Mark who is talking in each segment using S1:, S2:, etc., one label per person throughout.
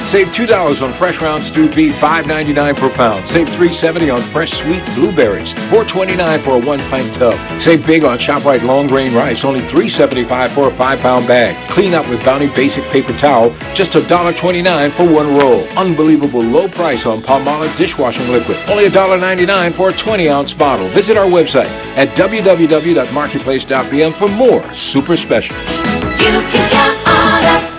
S1: Save $2 on fresh round stewed beef, $5.99 per pound. Save $3.70 on fresh sweet blueberries, $4.29 for a 1-pint tub. Save big on ShopRite long grain rice, only $3.75 for a 5-pound bag. Clean up with Bounty Basic Paper Towel, just $1.29 for 1 roll. Unbelievable low price on Palmolive dishwashing liquid, only $1.99 for a 20-ounce bottle. Visit our website at www.marketplace.bm for more super specials.
S2: You can count on us.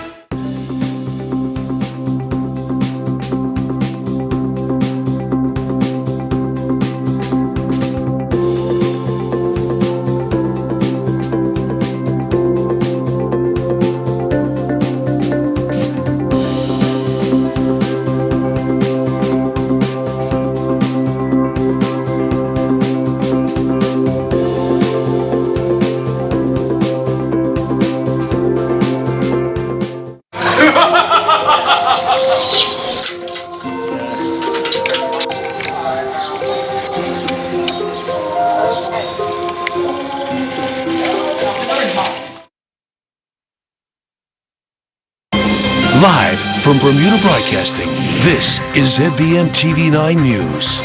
S3: Live from Bermuda Broadcasting, this is ZBM TV9 News.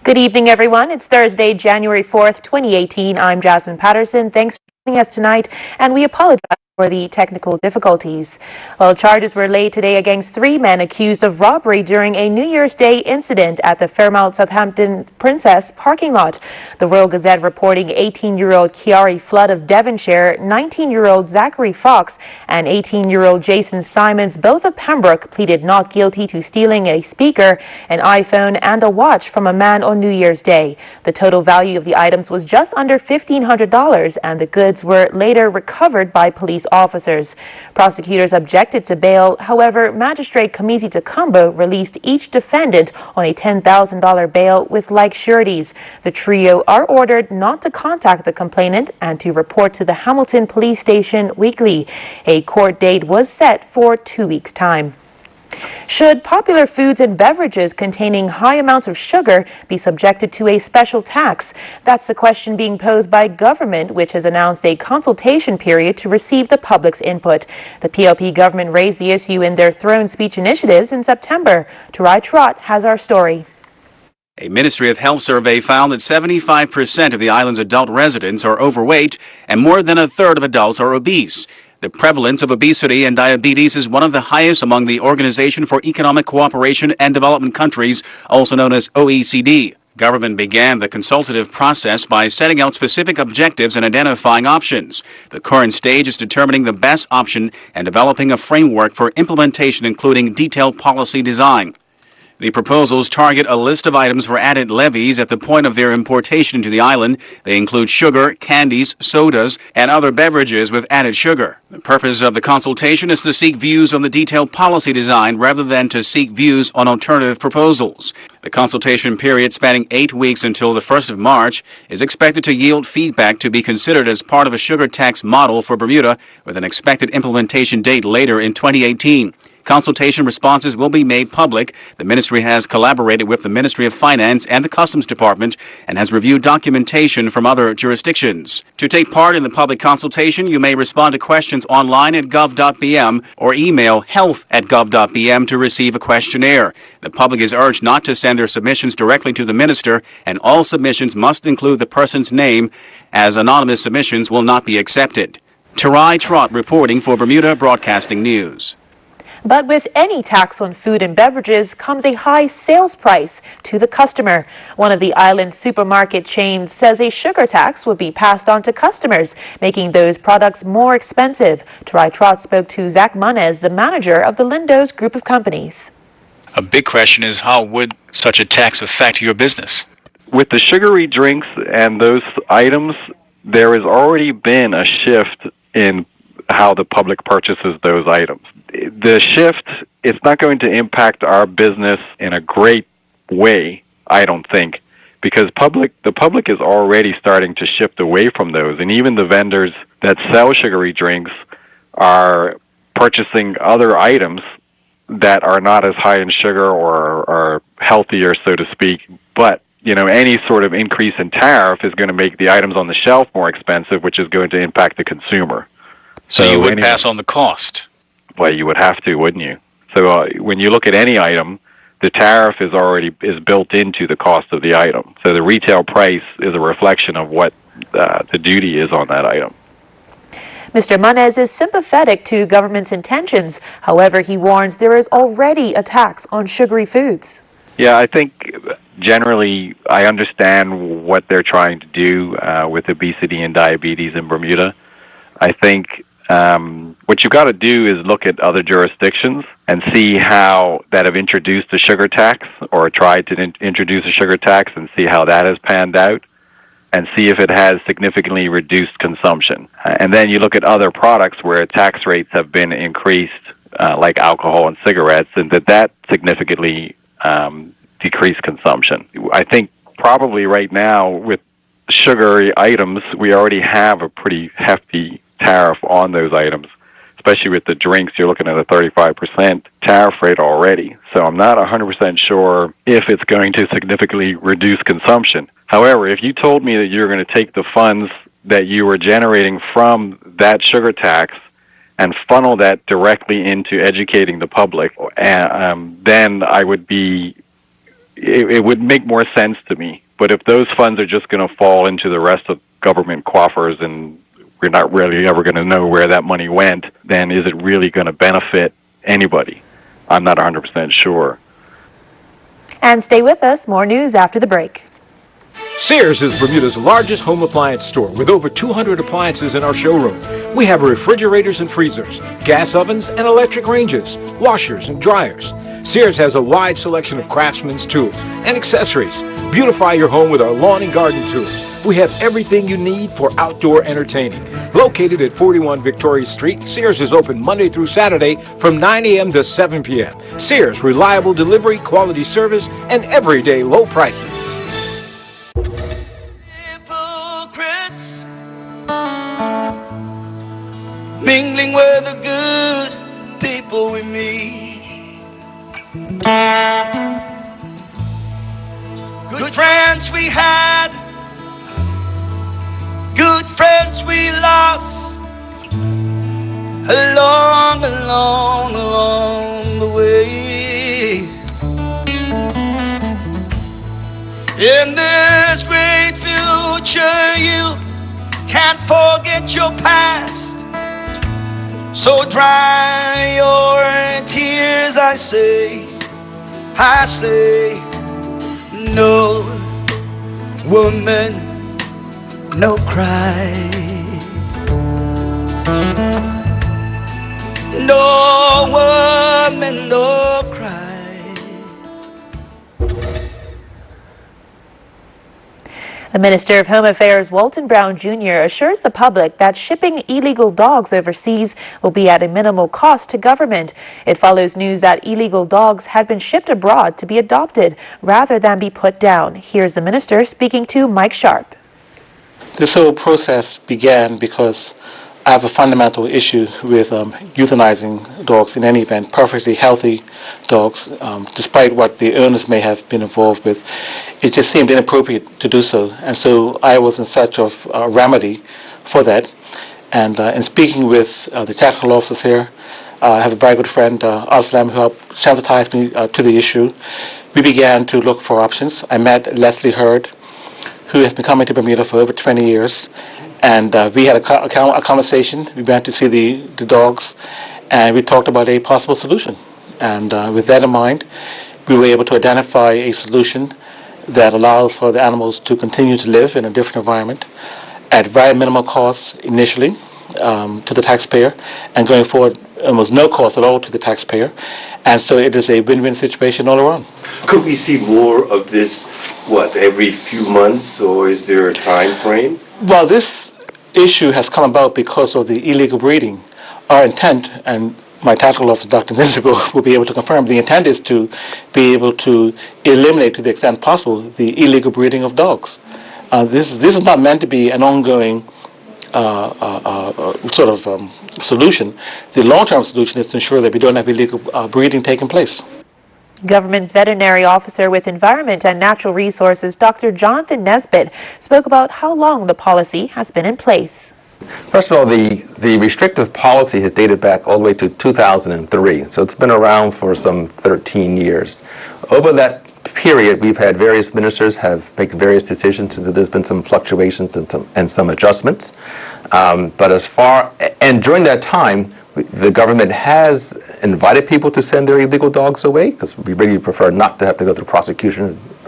S4: Good evening, everyone. It's Thursday, January 4th, 2018. I'm Jasmine Patterson. Thanks for joining us tonight, and we apologize for the technical difficulties. Well, charges were laid today against 3 men accused of robbery during a New Year's Day incident at the Fairmount Southampton Princess parking lot. The Royal Gazette reporting 18-year-old Chiari Flood of Devonshire, 19-year-old Zachary Fox, and 18-year-old Jason Simons, both of Pembroke, pleaded not guilty to stealing a speaker, an iPhone, and a watch from a man on New Year's Day. The total value of the items was just under $1,500, and the goods were later recovered by police officers. Prosecutors objected to bail. However, Magistrate Kamisi Takumbo released each defendant on a $10,000 bail with like sureties. The trio are ordered not to contact the complainant and to report to the Hamilton Police Station weekly. A court date was set for 2 weeks' time. Should popular foods and beverages containing high amounts of sugar be subjected to a special tax? That's the question being posed by government, which has announced a consultation period to receive the public's input. The PLP government raised the issue in their throne speech initiatives in September. Tarai Trott has our story.
S5: A Ministry of Health survey found that 75% of the island's adult residents are overweight and more than a third of adults are obese. The prevalence of obesity and diabetes is one of the highest among the Organization for Economic Cooperation and Development countries, also known as OECD. Government began the consultative process by setting out specific objectives and identifying options. The current stage is determining the best option and developing a framework for implementation, including detailed policy design. The proposals target a list of items for added levies at the point of their importation to the island. They include sugar, candies, sodas, and other beverages with added sugar. The purpose of the consultation is to seek views on the detailed policy design rather than to seek views on alternative proposals. The consultation period, spanning 8 weeks until the 1st of March, is expected to yield feedback to be considered as part of a sugar tax model for Bermuda, with an expected implementation date later in 2018. Consultation responses will be made public. The ministry has collaborated with the Ministry of Finance and the Customs Department and has reviewed documentation from other jurisdictions. To take part in the public consultation, you may respond to questions online at gov.bm or email health@gov.bm to receive a questionnaire. The public is urged not to send their submissions directly to the minister, and all submissions must include the person's name, as anonymous submissions will not be accepted. Tarai Trott reporting for Bermuda Broadcasting News.
S4: But with any tax on food and beverages comes a high sales price to the customer. One of the island's supermarket chains says a sugar tax will be passed on to customers, making those products more expensive. Tarai Trott spoke to Zach Munez, the manager of the Lindo's group of companies.
S6: A big question is, how would such a tax affect your business?
S7: With the sugary drinks and those items, there has already been a shift in how the public purchases those items. The shift, it's not going to impact our business in a great way, I don't think, because the public is already starting to shift away from those, and even the vendors that sell sugary drinks are purchasing other items that are not as high in sugar or are healthier, so to speak. But any sort of increase in tariff is going to make the items on the shelf more expensive, which is going to impact the consumer.
S6: So you would pass on the cost?
S7: Well, you would have to, wouldn't you? So when you look at any item, the tariff is built into the cost of the item. So the retail price is a reflection of what the duty is on that item.
S4: Mr. Munez is sympathetic to government's intentions. However, he warns there is already a tax on sugary foods.
S7: Yeah, I think generally I understand what they're trying to do with obesity and diabetes in Bermuda. I think what you've got to do is look at other jurisdictions and see how that have introduced a sugar tax or tried to introduce a sugar tax and see how that has panned out and see if it has significantly reduced consumption. And then you look at other products where tax rates have been increased, like alcohol and cigarettes, and that significantly decreased consumption. I think probably right now with sugary items, we already have a pretty hefty tariff on those items, especially with the drinks. You're looking at a 35% tariff rate already. So I'm not 100% sure if it's going to significantly reduce consumption. However, if you told me that you're going to take the funds that you were generating from that sugar tax and funnel that directly into educating the public, then I would it would make more sense to me. But if those funds are just going to fall into the rest of government coffers and we're not really ever going to know where that money went, then is it really going to benefit anybody? I'm not 100% sure.
S4: And stay with us. More news after the break.
S1: Sears is Bermuda's largest home appliance store with over 200 appliances in our showroom. We have refrigerators and freezers, gas ovens and electric ranges, washers and dryers. Sears has a wide selection of craftsman's tools and accessories. Beautify your home with our lawn and garden tools. We have everything you need for outdoor entertaining. Located at 41 Victoria Street, Sears is open Monday through Saturday from 9 a.m. to 7 p.m. Sears, reliable delivery, quality service, and everyday low prices.
S8: Hypocrites mingling with the good people we meet. Good friends we had, good friends we lost, along the way. In this great future you can't forget your past, so dry your tears, I say, no woman, no cry. No woman, no cry.
S4: The Minister of Home Affairs, Walton Brown Jr., assures the public that shipping illegal dogs overseas will be at a minimal cost to government. It follows news that illegal dogs had been shipped abroad to be adopted rather than be put down. Here's the minister speaking to Mike Sharp.
S9: This whole process began because I have a fundamental issue with euthanizing dogs in any event, perfectly healthy dogs, despite what the owners may have been involved with. It just seemed inappropriate to do so, and so I was in search of a remedy for that. And in speaking with the technical officers here, I have a very good friend, Aslam, who helped sensitize me to the issue. We began to look for options. I met Leslie Hurd, who has been coming to Bermuda for over 20 years. And we had a conversation. We went to see the dogs, and we talked about a possible solution. And with that in mind, we were able to identify a solution that allows for the animals to continue to live in a different environment at very minimal cost initially to the taxpayer, and going forward almost no cost at all to the taxpayer. And so it is a win-win situation all around.
S10: Could we see more of this, every few months, or is there a time frame?
S9: Well, this issue has come about because of the illegal breeding. Our intent, and my tactical officer, Dr. Nizigo, will be able to confirm, the intent is to be able to eliminate, to the extent possible, the illegal breeding of dogs. This is not meant to be an ongoing solution. The long-term solution is to ensure that we don't have illegal breeding taking place.
S4: Government's veterinary officer with Environment and Natural Resources, Dr. Jonathan Nesbitt, spoke about how long the policy has been in place.
S11: First of all, the restrictive policy has dated back all the way to 2003, so it's been around for some 13 years. Over that period, we've had various ministers have made various decisions, and there's been some fluctuations and some adjustments. And during that time, the government has invited people to send their illegal dogs away, because we really prefer not to have to go through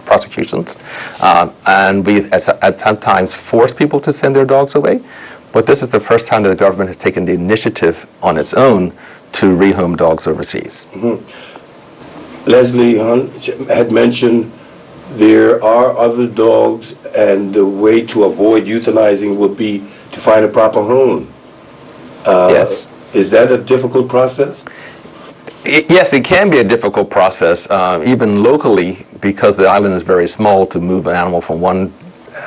S11: prosecutions. And we at sometimes force people to send their dogs away. But this is the first time that the government has taken the initiative on its own to rehome dogs overseas.
S10: Mm-hmm. Leslie Hunt had mentioned there are other dogs, and the way to avoid euthanizing would be to find a proper home.
S11: Yes.
S10: Is that a difficult process?
S11: Yes, it can be a difficult process, even locally, because the island is very small, to move an animal from one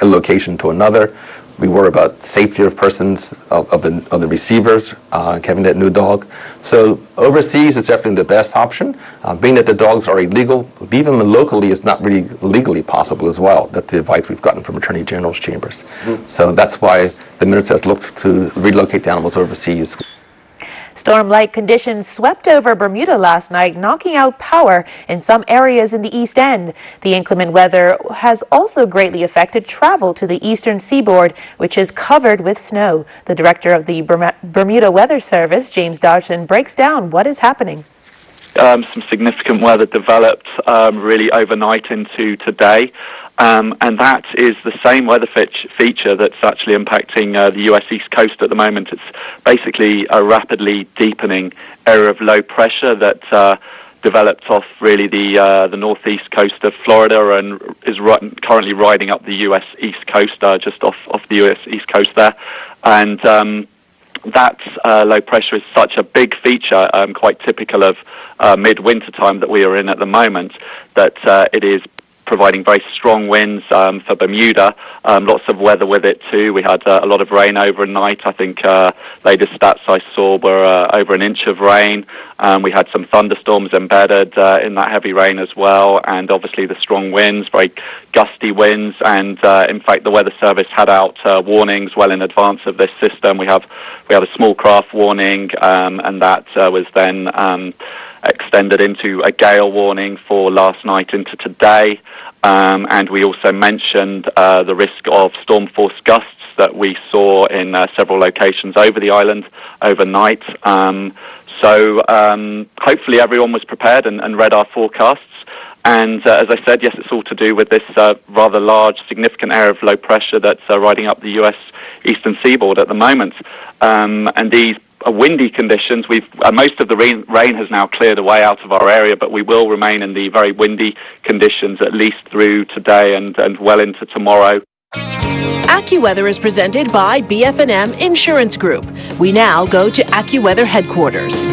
S11: location to another. We worry about safety of persons, of the receivers, having that new dog. So overseas is definitely the best option. Being that the dogs are illegal, leaving them locally is not really legally possible as well. That's the advice we've gotten from Attorney General's chambers. Mm-hmm. So that's why the minister has looked to relocate the animals overseas.
S4: Storm-like conditions swept over Bermuda last night, knocking out power in some areas in the East End. The inclement weather has also greatly affected travel to the eastern seaboard, which is covered with snow. The director of the Bermuda Weather Service, James Dodson, breaks down what is happening.
S12: Some significant weather developed really overnight into today. And that is the same weather feature that's actually impacting the U.S. East Coast at the moment. It's basically a rapidly deepening area of low pressure that developed off really the northeast coast of Florida and is currently riding up the U.S. East Coast, just off the U.S. East Coast there. And that low pressure is such a big feature, quite typical of midwinter time that we are in at the moment, that it is providing very strong winds for Bermuda. Lots of weather with it too. We had a lot of rain overnight. I think latest stats I saw were over an inch of rain. We had some thunderstorms embedded in that heavy rain as well, and obviously the strong winds, very gusty winds. And in fact, the Weather Service had out warnings well in advance of this system. We have a small craft warning, and that was then extended into a gale warning for last night into today. And we also mentioned the risk of storm force gusts that we saw in several locations over the island overnight. So hopefully everyone was prepared and read our forecasts. And as I said, yes, it's all to do with this rather large, significant area of low pressure that's riding up the U.S. eastern seaboard at the moment. And these windy conditions, most of the rain has now cleared away out of our area, but we will remain in the very windy conditions at least through today and well into tomorrow.
S13: AccuWeather is presented by BF&M Insurance Group. We now go to AccuWeather headquarters.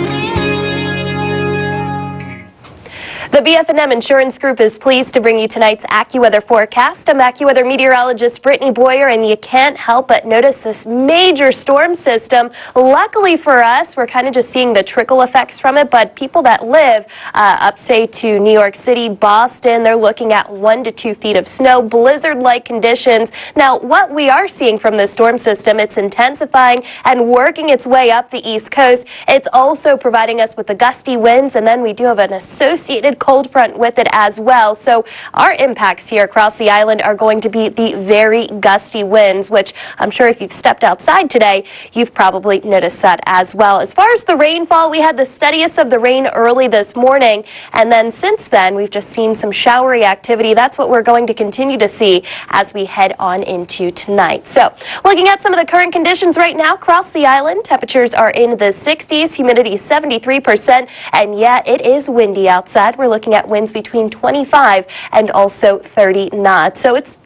S14: The BF&M Insurance Group is pleased to bring you tonight's AccuWeather forecast. I'm AccuWeather meteorologist Brittany Boyer, and you can't help but notice this major storm system. Luckily for us, we're kind of just seeing the trickle effects from it, but people that live up, say, to New York City, Boston, they're looking at 1 to 2 feet of snow, blizzard-like conditions. Now, what we are seeing from this storm system, it's intensifying and working its way up the East Coast. It's also providing us with the gusty winds, and then we do have an associated cold front with it as well. So our impacts here across the island are going to be the very gusty winds, which I'm sure if you've stepped outside today, you've probably noticed that as well. As far as the rainfall, we had the steadiest of the rain early this morning, and then since then we've just seen some showery activity. That's what we're going to continue to see as we head on into tonight. So looking at some of the current conditions right now across the island, temperatures are in the 60s, humidity 73%, and yeah, it is windy outside. We're looking at winds between 25 and also 30 knots. So it's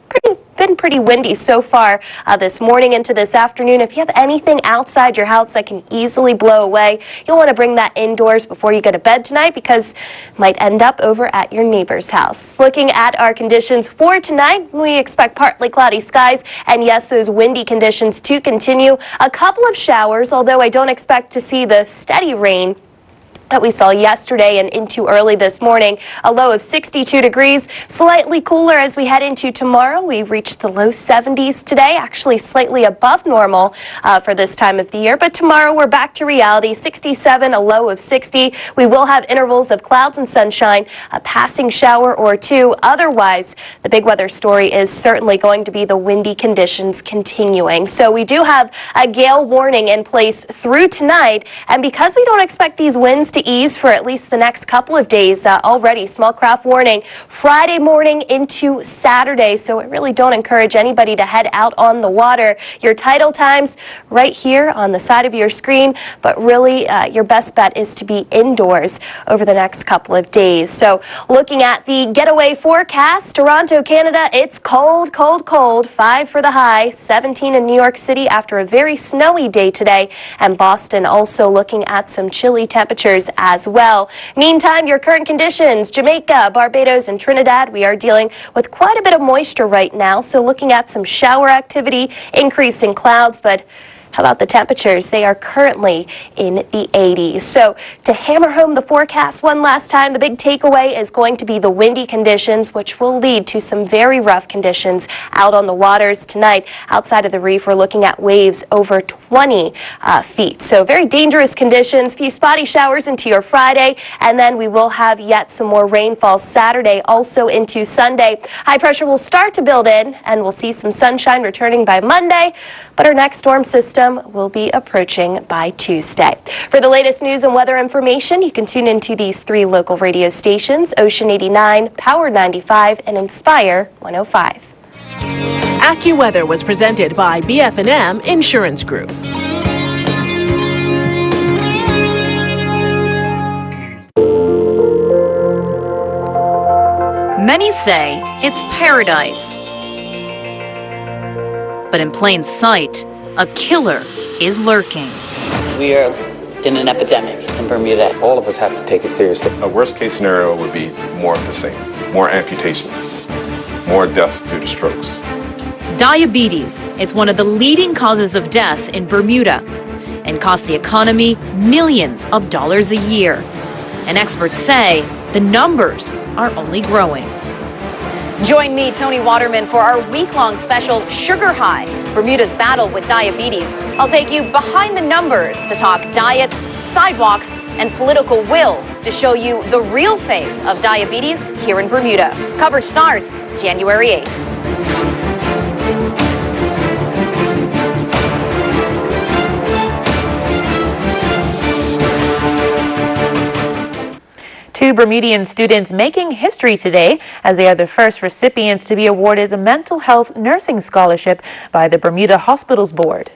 S14: been pretty windy so far this morning into this afternoon. If you have anything outside your house that can easily blow away, you'll want to bring that indoors before you go to bed tonight, because it might end up over at your neighbor's house. Looking at our conditions for tonight, we expect partly cloudy skies, and yes, those windy conditions to continue. A couple of showers, although I don't expect to see the steady rain that we saw yesterday and into early this morning. A low of 62 degrees, slightly cooler as we head into tomorrow. We reached the low 70s today, actually slightly above normal for this time of the year. But tomorrow we're back to reality, 67, a low of 60. We will have intervals of clouds and sunshine, a passing shower or two. Otherwise, the big weather story is certainly going to be the windy conditions continuing. So we do have a gale warning in place through tonight. And because we don't expect these winds to ease for at least the next couple of days already. Small craft warning Friday morning into Saturday, so I really don't encourage anybody to head out on the water. Your tidal times right here on the side of your screen, but really your best bet is to be indoors over the next couple of days. So looking at the getaway forecast, Toronto, Canada, it's cold, cold, cold. 5 for the high, 17 in New York City after a very snowy day today, and Boston also looking at some chilly temperatures as well. Meantime, your current conditions, Jamaica, Barbados, and Trinidad, we are dealing with quite a bit of moisture right now, so looking at some shower activity, increasing clouds, but how about the temperatures? They are currently in the 80s. So to hammer home the forecast one last time, the big takeaway is going to be the windy conditions, which will lead to some very rough conditions out on the waters tonight. Outside of the reef, we're looking at waves over 20 feet. So very dangerous conditions, few spotty showers into your Friday, and then we will have yet some more rainfall Saturday, also into Sunday. High pressure will start to build in, and we'll see some sunshine returning by Monday, but our next storm system will be approaching by Tuesday. For the latest news and weather information, you can tune into these 3 local radio stations, Ocean 89, Power 95, and Inspire 105.
S13: AccuWeather was presented by BF&M Insurance Group.
S15: Many say it's paradise. But in plain sight, a killer is lurking.
S16: We are in an epidemic in Bermuda.
S11: All of us have to take it seriously.
S17: A worst case scenario would be more of the same. More amputations, more deaths due to strokes.
S15: Diabetes, it's one of the leading causes of death in Bermuda and costs the economy millions of dollars a year. And experts say the numbers are only growing.
S18: Join me, Tony Waterman, for our week-long special Sugar High, Bermuda's battle with diabetes. I'll take you behind the numbers to talk diets, sidewalks, and political will to show you the real face of diabetes here in Bermuda. Coverage starts January 8th.
S4: Two Bermudian students making history today as they are the first recipients to be awarded the Mental Health Nursing Scholarship by the Bermuda Hospitals Board.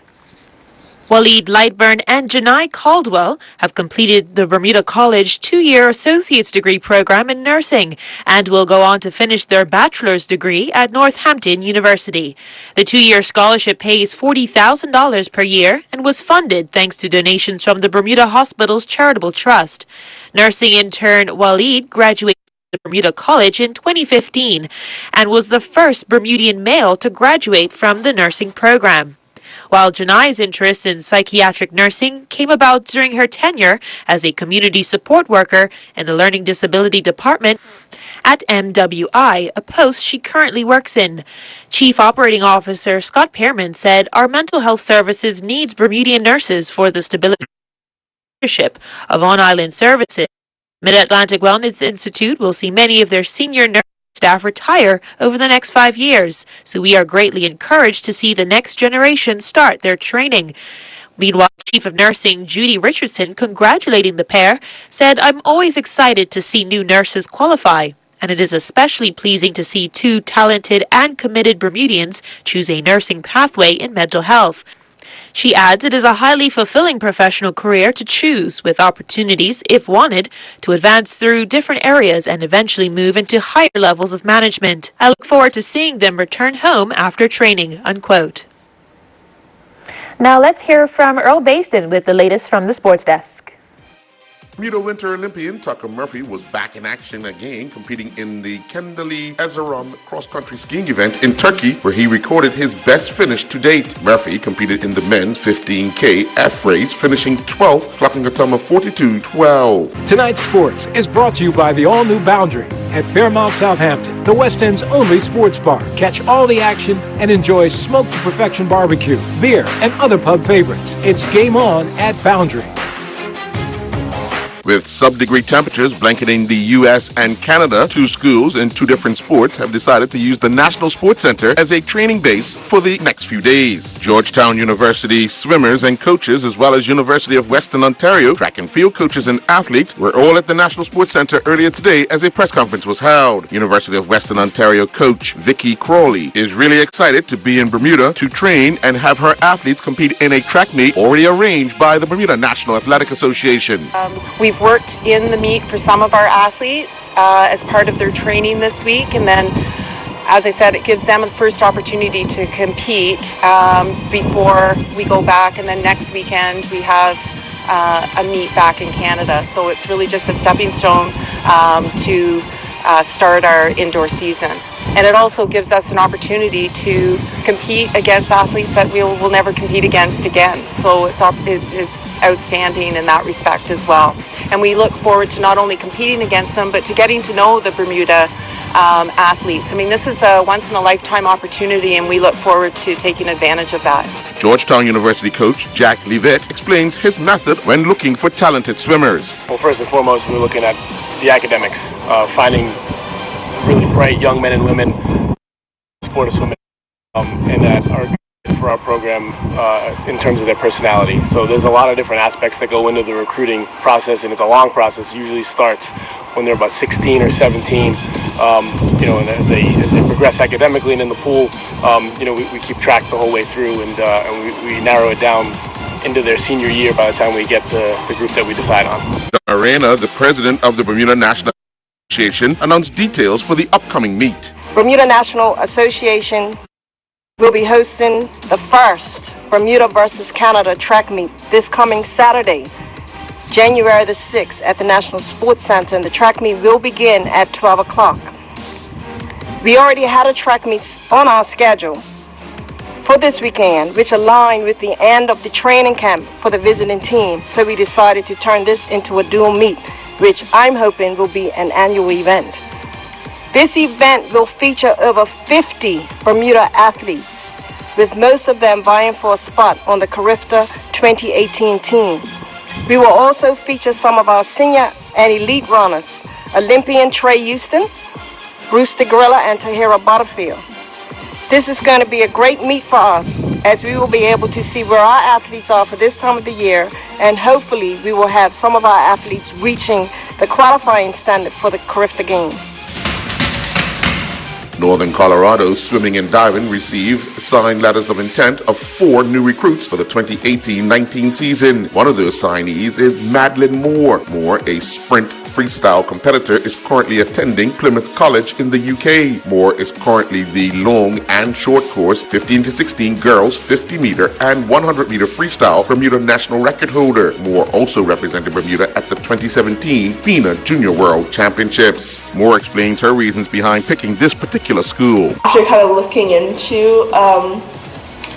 S4: Waleed Lightburn and Janai Caldwell have completed the Bermuda College 2-year associate's degree program in nursing and will go on to finish their bachelor's degree at Northampton University. The 2-year scholarship pays $40,000 per year and was funded thanks to donations from the Bermuda Hospitals Charitable Trust. Nursing intern Waleed graduated from the Bermuda College in 2015 and was the first Bermudian male to graduate from the nursing program. While Janai's interest in psychiatric nursing came about during her tenure as a community support worker in the Learning Disability Department at MWI, a post she currently works in. Chief Operating Officer Scott Pearman said, "Our mental health services needs Bermudian nurses for the stability leadership of on-island services. Mid-Atlantic Wellness Institute will see many of their senior nurse staff retire over the next 5 years, so we are greatly encouraged to see the next generation start their training." Meanwhile, Chief of Nursing Judy Richardson, congratulating the pair, said, "I'm always excited to see new nurses qualify, and it is especially pleasing to see two talented and committed Bermudians choose a nursing pathway in mental health." She adds it is a highly fulfilling professional career to choose, with opportunities, if wanted, to advance through different areas and eventually move into higher levels of management. "I look forward to seeing them return home after training," unquote. Now let's hear from Earl Baston with the latest from the sports desk.
S19: Bermuda Winter Olympian Tucker Murphy was back in action again, competing in the Kendali Erzurum cross-country skiing event in Turkey, where he recorded his best finish to date. Murphy competed in the men's 15K F race, finishing 12th, clocking a time of 42:12.
S1: Tonight's sports is brought to you by the all-new Boundary at Fairmount, Southampton, the West End's only sports bar. Catch all the action and enjoy smoked to perfection barbecue, beer, and other pub favorites. It's game on at Boundary.
S19: With sub-degree temperatures blanketing the U.S. and Canada, two schools in two different sports have decided to use the National Sports Center as a training base for the next few days. Georgetown University swimmers and coaches, as well as University of Western Ontario track and field coaches and athletes, were all at the National Sports Center earlier today as a press conference was held. University of Western Ontario coach Vicky Crawley is really excited to be in Bermuda to train and have her athletes compete in a track meet already arranged by the Bermuda National Athletic Association.
S20: We've worked in the meet for some of our athletes as part of their training this week, and then, as I said, it gives them the first opportunity to compete before we go back, and then next weekend we have a meet back in Canada. So it's really just a stepping stone to start our indoor season. And it also gives us an opportunity to compete against athletes that we will never compete against again. So it's outstanding in that respect as well. And we look forward to not only competing against them, but to getting to know the Bermuda athletes. I mean, this is a once-in-a-lifetime opportunity, and we look forward to taking advantage of that.
S19: Georgetown University coach Jack Levitt explains his method when looking for talented swimmers.
S21: Well, first and foremost, we're looking at the academics, finding really bright young men and women sport of swimming and that are good for our program in terms of their personality. So there's a lot of different aspects that go into the recruiting process, and it's a long process. It usually starts when they're about 16 or 17. And as they progress academically and in the pool, we keep track the whole way through, and we narrow it down into their senior year by the time we get the group that we decide on.
S19: Arena, the president of the Bermuda National Association, announced details for the upcoming meet.
S22: Bermuda National Association will be hosting the first Bermuda versus Canada track meet this coming Saturday, January the 6th at the National Sports Center, and the track meet will begin at 12 o'clock. We already had a track meet on our schedule for this weekend, which aligned with the end of the training camp for the visiting team, so we decided to turn this into a dual meet, which I'm hoping will be an annual event. This event will feature over 50 Bermuda athletes, with most of them vying for a spot on the Carifta 2018 team. We will also feature some of our senior and elite runners, Olympian Trey Houston, Brewster Gorilla, and Tahira Butterfield. This is going to be a great meet for us, as we will be able to see where our athletes are for this time of the year, and hopefully we will have some of our athletes reaching the qualifying standard for the Carifta Games.
S19: Northern Colorado Swimming and Diving received signed letters of intent of 4 new recruits for the 2018-19 season. One of those signees is Madeline Moore. Moore, a sprint freestyle competitor, is currently attending Plymouth College in the UK. Moore is currently the long and short course 15 to 16 girls 50 meter and 100 meter freestyle Bermuda national record holder. Moore also represented Bermuda at the 2017 FINA Junior World Championships. Moore explains her reasons behind picking this particular school.
S23: After kind of looking into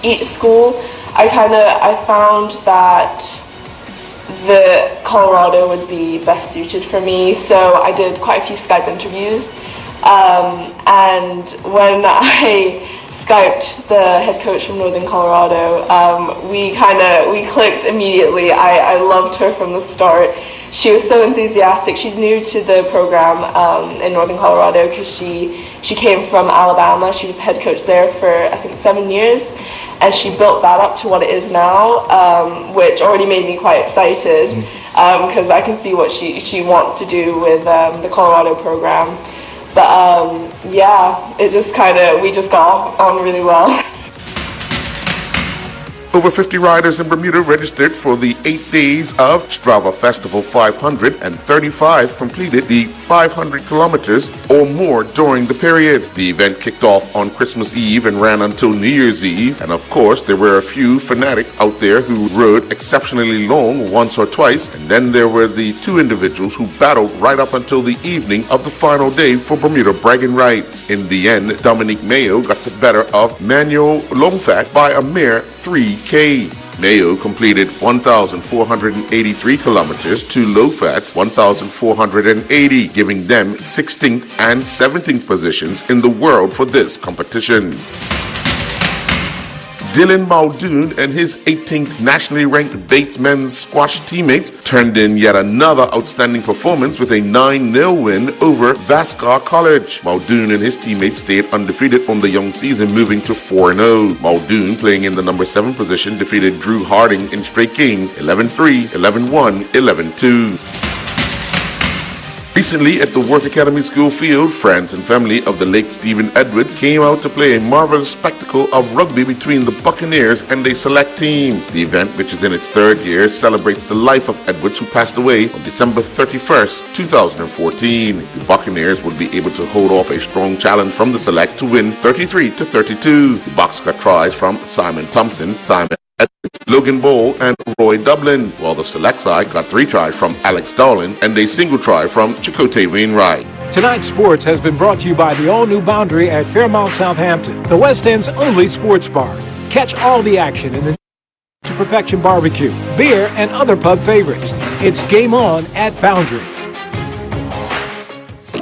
S23: each school, I found that the Colorado would be best suited for me, so I did quite a few Skype interviews, and when I Skyped the head coach from Northern Colorado, we clicked immediately. I loved her from the start. She was so enthusiastic. She's new to the program in Northern Colorado because she came from Alabama. She was the head coach there for, I think, 7 years, and she built that up to what it is now, which already made me quite excited because I can see what she wants to do with the Colorado program. But yeah, we just got on really well.
S19: Over 50 riders in Bermuda registered for the 8 days of Strava Festival 500, and 35 completed the 500 kilometers or more during the period. The event kicked off on Christmas Eve and ran until New Year's Eve, and of course there were a few fanatics out there who rode exceptionally long once or twice, and then there were the two individuals who battled right up until the evening of the final day for Bermuda bragging rights. In the end, Dominique Mayo got the better of Manuel Longfat by a mere 3K. Mayo completed 1,483 kilometers to Longfat's 1,480, giving them 16th and 17th positions in the world for this competition. Dylan Muldoon and his 18th nationally ranked Bates men's squash teammates turned in yet another outstanding performance with a 9-0 win over Vassar College. Muldoon and his teammates stayed undefeated on the young season, moving to 4-0. Muldoon, playing in the number 7 position, defeated Drew Harding in straight games 11-3, 11-1, 11-2. Recently, at the Work Academy School field, friends and family of the late Stephen Edwards came out to play a marvelous spectacle of rugby between the Buccaneers and a select team. The event, which is in its 3rd year, celebrates the life of Edwards, who passed away on December 31st, 2014. The Buccaneers would be able to hold off a strong challenge from the select to win 33-32. The Bucs got tries from Simon Thompson, Simon Edwards, Logan Ball, and Roy Dublin, while the select side got 3 tries from Alex Darlin and a single try from Chakotay Wainwright.
S1: Tonight's sports has been brought to you by the all-new Boundary at Fairmount, Southampton, the West End's only sports bar. Catch all the action in the to Perfection Barbecue, beer, and other pub favorites. It's game on at Boundary.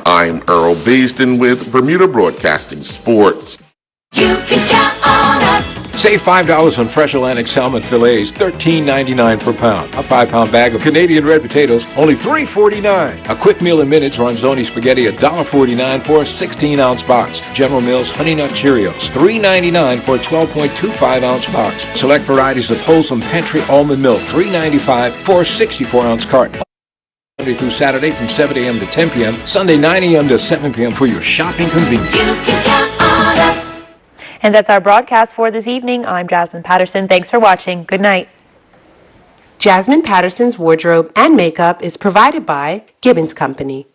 S19: I'm Earl Basden with Bermuda Broadcasting Sports.
S8: You can count on us.
S1: Save $5 on fresh Atlantic salmon fillets, $13.99 per pound. A 5-pound bag of Canadian red potatoes, only $3.49. A quick meal in minutes Ronzoni spaghetti, $1.49 for a 16-ounce box. General Mills Honey Nut Cheerios, $3.99 for a 12.25-ounce box. Select varieties of Wholesome Pantry Almond Milk, $3.95 for a 64-ounce carton. Monday through Saturday from 7 a.m. to 10 p.m. Sunday 9 a.m. to 7 p.m. for your shopping convenience.
S8: You can count on us.
S4: And that's our broadcast for this evening. I'm Jasmine Patterson. Thanks for watching. Good night.
S2: Jasmine Patterson's wardrobe and makeup is provided by Gibbons Company.